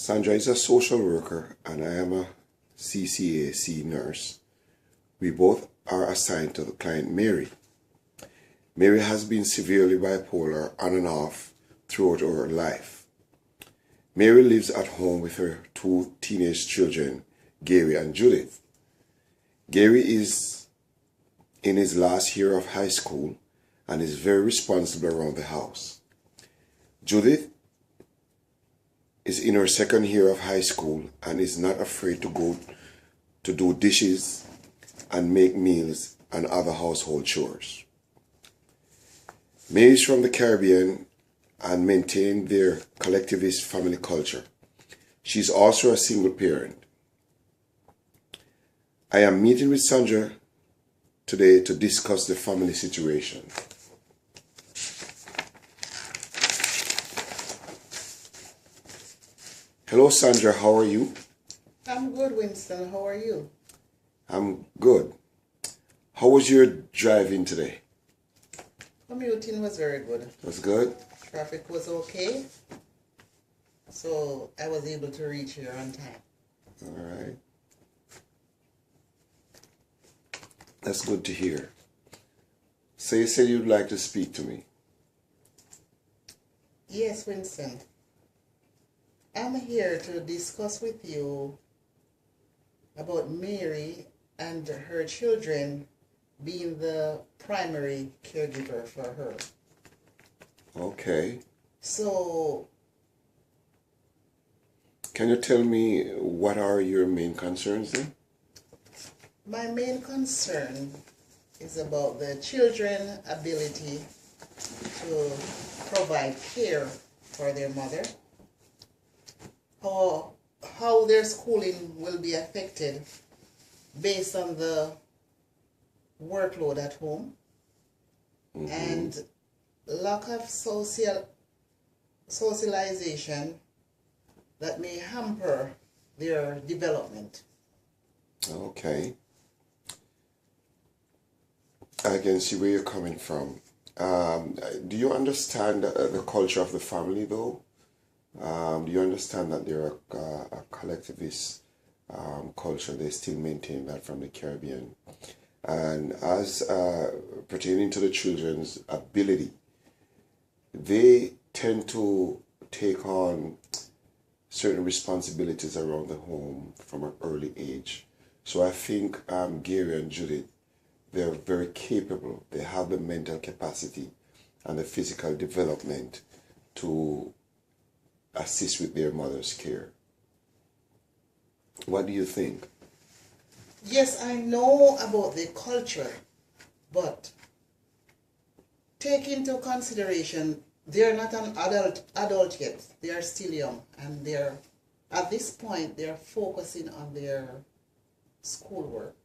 Sandra is a social worker and I am a CCAC nurse. We both are assigned to the client Mary. Mary has been severely bipolar on and off throughout her life. Mary lives at home with her two teenage children, Gary and Judith. Gary is in his last year of high school and is very responsible around the house. Judith is in her second year of high school and is not afraid to go to do dishes and make meals and other household chores. Mary is from the Caribbean and maintain their collectivist family culture. She's also a single parent. I am meeting with Sandra today to discuss the family situation. Hello Sandra, how are you? I'm good, Winston. How are you? I'm good. How was your drive-in today? Commuting was very good. Was good? Traffic was okay. So I was able to reach here on time. All right. That's good to hear. So you said you'd like to speak to me. Yes, Winston. I'm here to discuss with you about Mary and her children being the primary caregiver for her. Okay. So, can you tell me what are your main concerns then? my main concern is about the children's ability to provide care for their mother, how their schooling will be affected based on the workload at home, and lack of socialization that may hamper their development. Okay. I can see where you're coming from. Do you understand the culture of the family though? Do you understand that they're a collectivist culture? They still maintain that from the Caribbean. And as pertaining to the children's ability, they tend to take on certain responsibilities around the home from an early age. So I think Gary and Judith, they're very capable. They have the mental capacity and the physical development to assist with their mother's care. What do you think? Yes, I know about the culture, but take into consideration they're not an adult yet. They are still young, and at this point they're focusing on their schoolwork.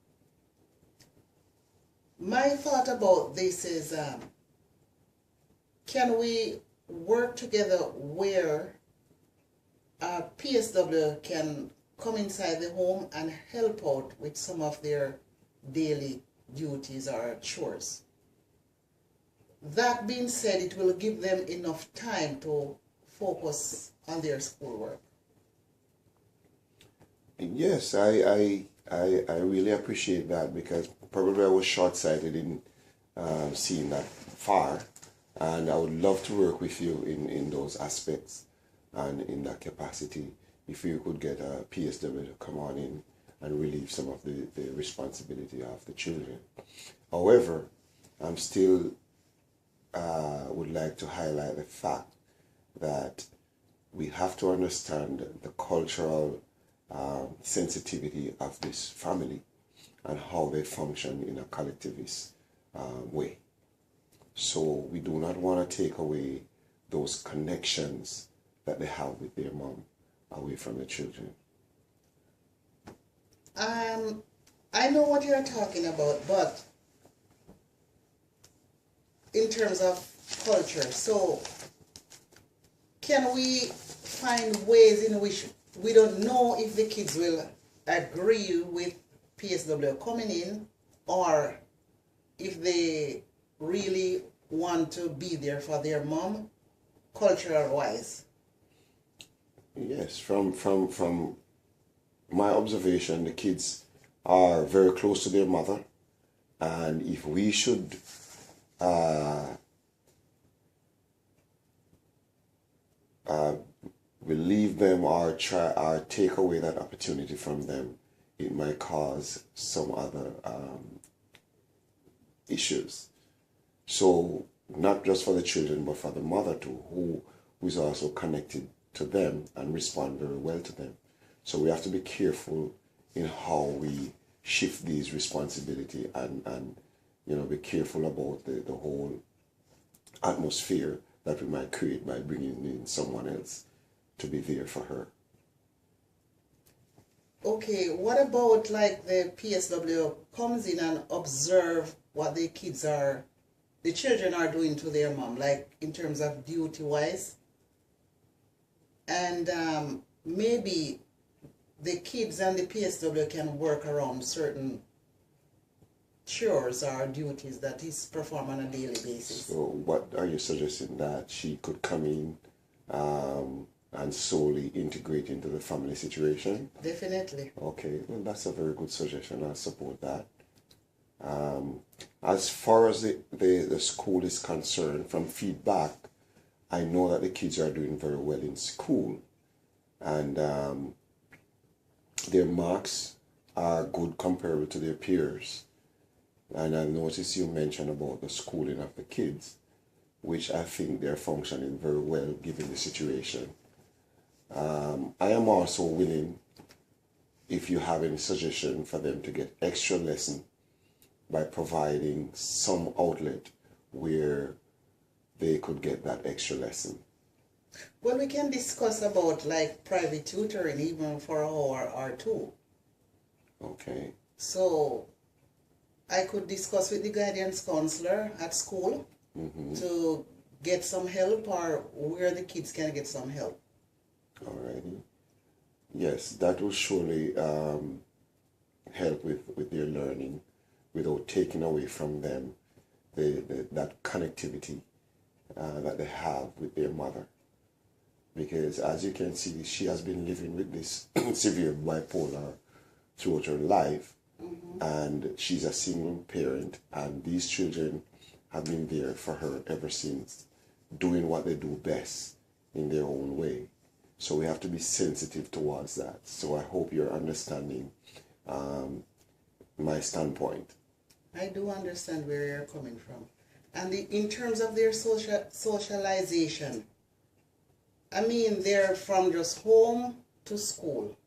My thought about this is, can we work together where PSW can come inside the home and help out with some of their daily duties or chores? That being said, it will give them enough time to focus on their schoolwork. Yes, I really appreciate that, because probably I was short-sighted in seeing that far, and I would love to work with you in those aspects and in that capacity if you could get a PSW to come on in and relieve some of the responsibility of the children. However, I'm still would like to highlight the fact that we have to understand the cultural sensitivity of this family and how they function in a collectivist way. So we do not want to take away those connections that they have with their mom away from the children. I know what you're talking about, but in terms of culture, so can we find ways in which we don't know if the kids will agree with PSW coming in, or if they really want to be there for their mom, cultural wise? Yes, from my observation, the kids are very close to their mother, and if we should relieve them or take away that opportunity from them, it might cause some other issues. So not just for the children, but for the mother too, who is also connected to them and respond very well to them. So we have to be careful in how we shift these responsibility and be careful about the whole atmosphere that we might create by bringing in someone else to be there for her. Okay, what about like the PSW comes in and observe what the children are doing to their mom, like in terms of duty wise, and maybe the kids and the PSW can work around certain chores or duties that is performed on a daily basis. So what are you suggesting, that she could come in and solely integrate into the family situation? Definitely. Okay, well, that's a very good suggestion. I support that. As far as the school is concerned, from feedback, I know that the kids are doing very well in school, and their marks are good comparable to their peers. And I noticed you mentioned about the schooling of the kids, which I think they're functioning very well given the situation. I am also willing, if you have any suggestion for them to get extra lesson, by providing some outlet where they could get that extra lesson. Well, we can discuss about like private tutoring even for an hour or two. Okay. So I could discuss with the guidance counselor at school to get some help, or where the kids can get some help. Alrighty. Yes, that will surely help with their learning without taking away from them that connectivity that they have with their mother. Because as you can see, she has been living with this severe bipolar throughout her life, and she's a single parent, and these children have been there for her ever since, doing what they do best in their own way. So we have to be sensitive towards that. So I hope you're understanding my standpoint. I do understand where you're coming from. And in terms of their socialization, I mean, they're from just home to school.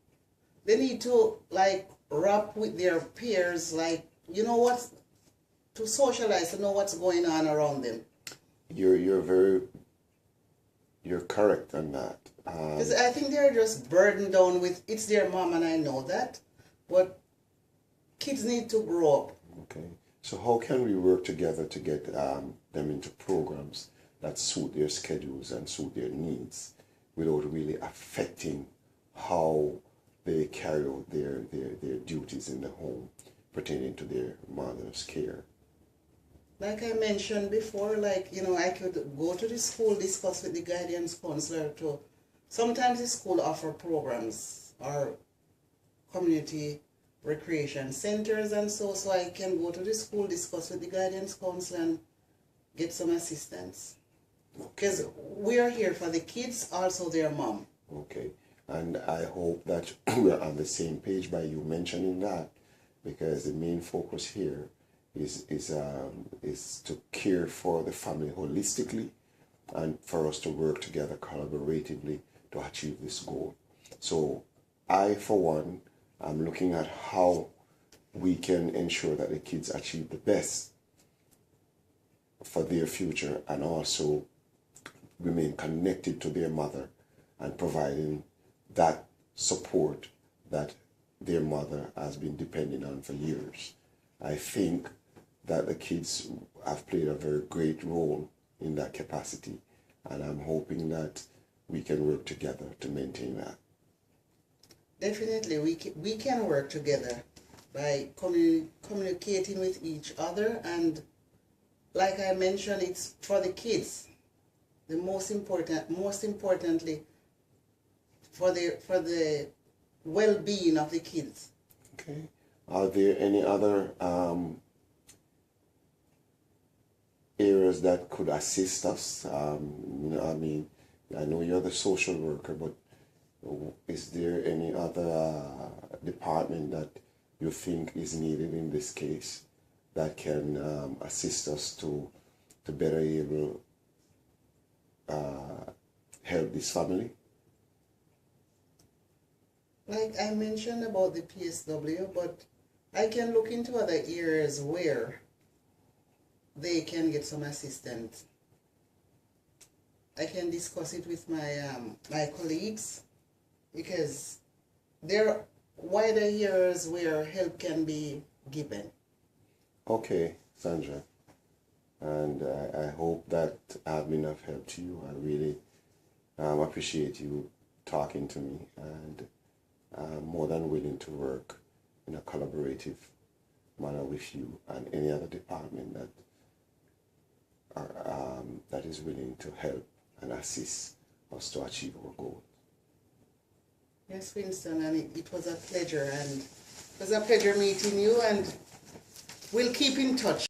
They need to like rap with their peers, like, to socialize, to know what's going on around them. You're correct on that. Because I think they're just burdened down with, it's their mom, and I know that, but kids need to grow up. Okay. So how can we work together to get them into programs that suit their schedules and suit their needs without really affecting how they carry out their duties in the home pertaining to their mother's care? Like I mentioned before, like, I could go to the school, discuss with the guidance counselor to, sometimes the school offer programs or community recreation centers and so I can go to the school, discuss with the guidance counselor and get some assistance. Because we are here for the kids, also their mom. Okay. And I hope that we're on the same page by you mentioning that, because the main focus here is to care for the family holistically and for us to work together collaboratively to achieve this goal. So I, for one, am looking at how we can ensure that the kids achieve the best for their future and also remain connected to their mother and providing that support that their mother has been depending on for years. I think that the kids have played a very great role in that capacity, and I'm hoping that we can work together to maintain that. Definitely, we can work together by communicating with each other, and like I mentioned, it's for the kids. The most importantly, for the well-being of the kids. Okay. Are there any other areas that could assist us? I mean, I know you're the social worker, but is there any other department that you think is needed in this case that can assist us to better able help this family? Like I mentioned about the PSW, but I can look into other areas where they can get some assistance. I can discuss it with my colleagues, because there are wider areas where help can be given. Okay, Sandra. And I hope that I've been of help to you. I really appreciate you talking to me, and I'm more than willing to work in a collaborative manner with you and any other department that is willing to help and assist us to achieve our goal. Yes, Winston, and it was a pleasure, and it was a pleasure meeting you, and we'll keep in touch.